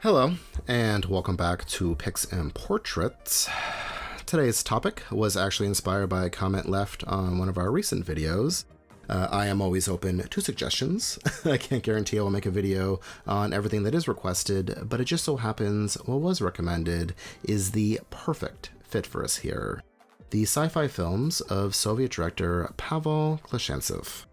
Hello, and welcome back to Pics and Portraits. Today's topic was actually inspired by a comment left on one of our recent videos. I am always open to suggestions. I can't guarantee I will make a video on everything that is requested, but it just so happens what was recommended is the perfect fit for us here. The sci-fi films of Soviet director Pavel Klushantsev.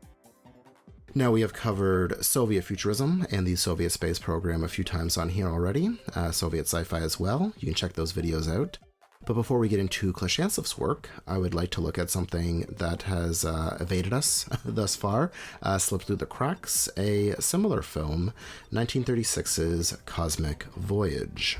Now, we have covered Soviet futurism and the Soviet space program a few times on here already, Soviet sci-fi as well. You can check those videos out. But before we get into Klushantsev's work, I would like to look at something that has evaded us thus far, slipped through the cracks, a similar film, 1936's Cosmic Voyage.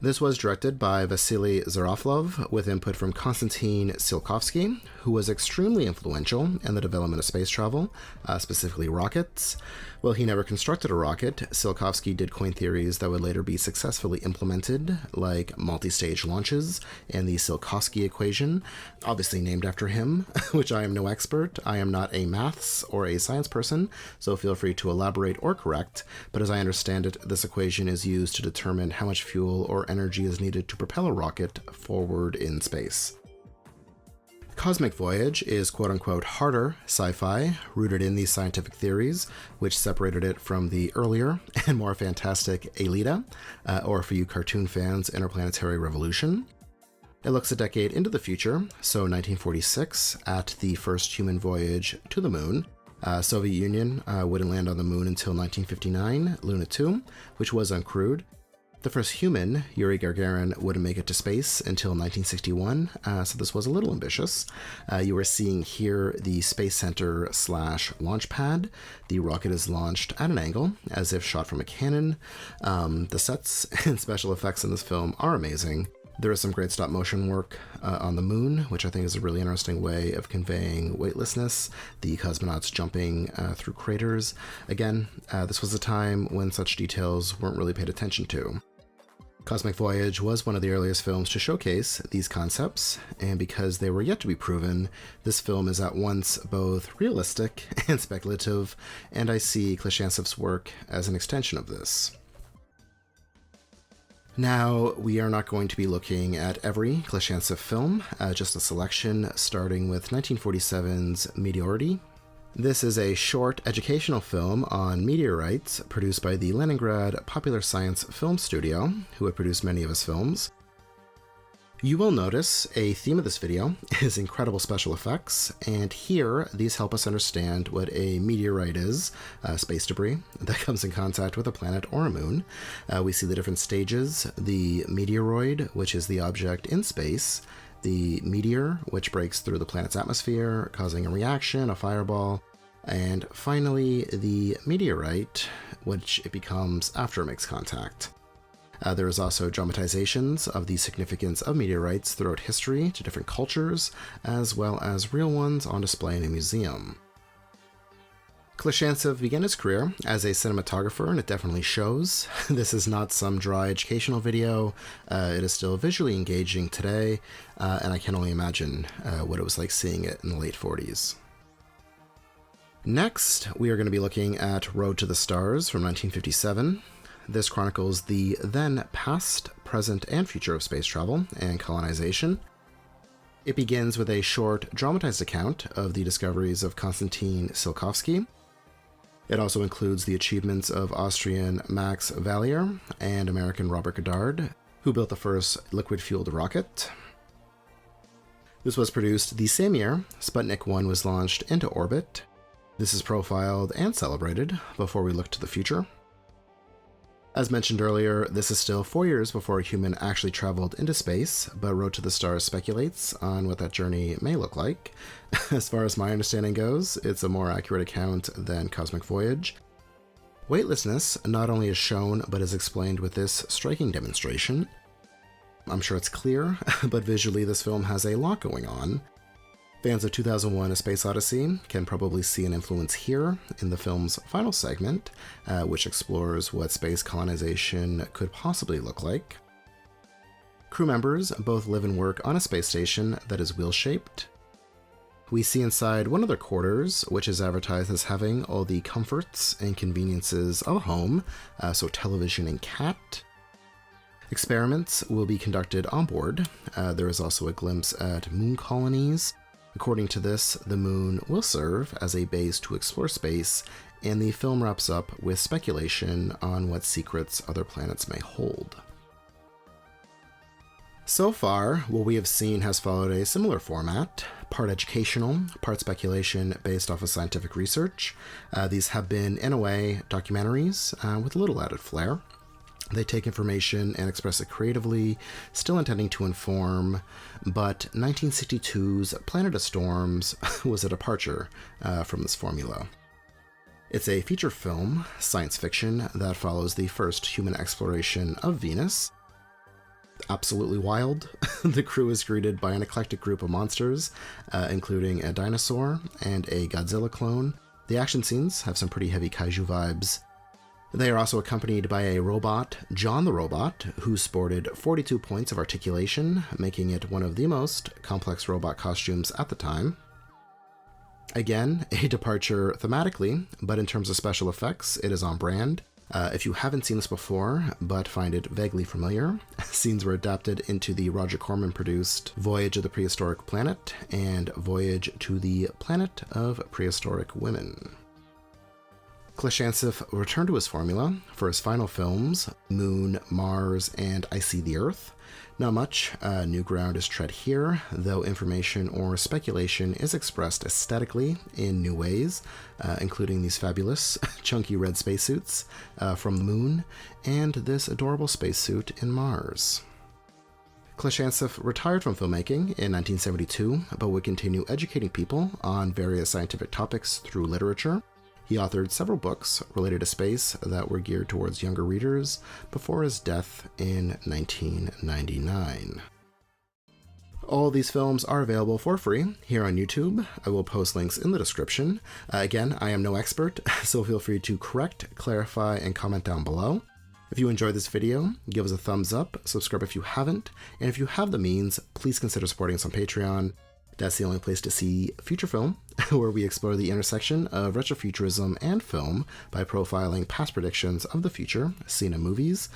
This was directed by Vasily Zaraflov with input from Konstantin Tsiolkovsky, who was extremely influential in the development of space travel, specifically rockets. While he never constructed a rocket, Tsiolkovsky did coin theories that would later be successfully implemented, like multi-stage launches and the Tsiolkovsky equation, obviously named after him, which I am no expert. I am not a maths or a science person, so feel free to elaborate or correct, but as I understand it, this equation is used to determine how much fuel or energy is needed to propel a rocket forward in space. Cosmic Voyage is quote-unquote harder sci-fi, rooted in these scientific theories, which separated it from the earlier and more fantastic Aelita, or for you cartoon fans, Interplanetary Revolution. It looks a decade into the future, so 1946, at the first human voyage to the moon. Soviet Union wouldn't land on the moon until 1959, LUNA 2, which was uncrewed. The first human, Yuri Gagarin, wouldn't make it to space until 1961, so this was a little ambitious. You are seeing here the Space Center / launch pad. The rocket is launched at an angle, as if shot from a cannon. The sets and special effects in this film are amazing. There is some great stop motion work on the moon, which I think is a really interesting way of conveying weightlessness, the cosmonauts jumping through craters. Again, this was a time when such details weren't really paid attention to. Cosmic Voyage was one of the earliest films to showcase these concepts, and because they were yet to be proven, this film is at once both realistic and speculative, and I see Klushantsev's work as an extension of this. Now, we are not going to be looking at every Klushantsev film, just a selection starting with 1947's Meteority. This is a short educational film on meteorites produced by the Leningrad Popular Science Film Studio, who have produced many of his films. You will notice a theme of this video is incredible special effects, and here these help us understand what a meteorite is, space debris that comes in contact with a planet or a moon. We see the different stages, the Meteoroid, which is the object in space, the meteor, which breaks through the planet's atmosphere, causing a reaction, a fireball, and finally the meteorite, which it becomes after it makes contact. There is also dramatizations of the significance of meteorites throughout history to different cultures, as well as real ones on display in a museum. Klushantsev began his career as a cinematographer, and it definitely shows. This is not some dry educational video. It is still visually engaging today, and I can only imagine what it was like seeing it in the late 40s. Next, we are going to be looking at Road to the Stars from 1957. This chronicles the then past, present, and future of space travel and colonization. It begins with a short, dramatized account of the discoveries of Konstantin Tsiolkovsky. It also includes the achievements of Austrian Max Valier and American Robert Goddard, who built the first liquid-fueled rocket. This was produced the same year Sputnik 1 was launched into orbit. This is profiled and celebrated before we look to the future. As mentioned earlier, this is still 4 years before a human actually traveled into space, but Road to the Stars speculates on what that journey may look like. As far as my understanding goes, it's a more accurate account than Cosmic Voyage. Weightlessness not only is shown, but is explained with this striking demonstration. I'm sure it's clear, but visually this film has a lot going on. Fans of 2001: A Space Odyssey can probably see an influence here in the film's final segment, which explores what space colonization could possibly look like. Crew members both live and work on a space station that is wheel-shaped. We see inside one of their quarters, which is advertised as having all the comforts and conveniences of a home, so television and cat. Experiments will be conducted on board. There is also a glimpse at moon colonies. According to this, the moon will serve as a base to explore space, and the film wraps up with speculation on what secrets other planets may hold. So far, what we have seen has followed a similar format, part educational, part speculation based off of scientific research. These have been, in a way, documentaries with a little added flair. They take information and express it creatively, still intending to inform, but 1962's Planet of Storms was a departure from this formula. It's a feature film, science fiction, that follows the first human exploration of Venus. Absolutely wild. The crew is greeted by an eclectic group of monsters, including a dinosaur and a Godzilla clone. The action scenes have some pretty heavy kaiju vibes. They are also accompanied by a robot, John the Robot, who sported 42 points of articulation, making it one of the most complex robot costumes at the time. Again, a departure thematically, but in terms of special effects, it is on brand. If you haven't seen this before, but find it vaguely familiar, scenes were adapted into the Roger Corman-produced Voyage of the Prehistoric Planet and Voyage to the Planet of Prehistoric Women. Klushantsev returned to his formula for his final films, Moon, Mars, and I See the Earth. Not much new ground is tread here, though information or speculation is expressed aesthetically in new ways, including these fabulous, chunky red spacesuits from the Moon, and this adorable spacesuit in Mars. Klushantsev retired from filmmaking in 1972, but would continue educating people on various scientific topics through literature. He authored several books related to space that were geared towards younger readers before his death in 1999. All these films are available for free here on YouTube. I will post links in the description. Again, I am no expert, so feel free to correct, clarify, and comment down below. If you enjoyed this video, give us a thumbs up, subscribe if you haven't, and if you have the means, please consider supporting us on Patreon. That's the only place to see Future Film, where we explore the intersection of retrofuturism and film by profiling past predictions of the future seen in movies.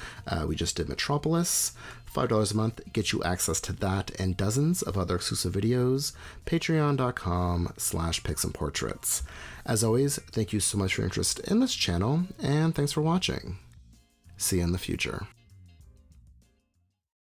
We just did Metropolis. $5 a month gets you access to that and dozens of other exclusive videos. Patreon.com/picsandportraits. As always, thank you so much for your interest in this channel, and thanks for watching. See you in the future.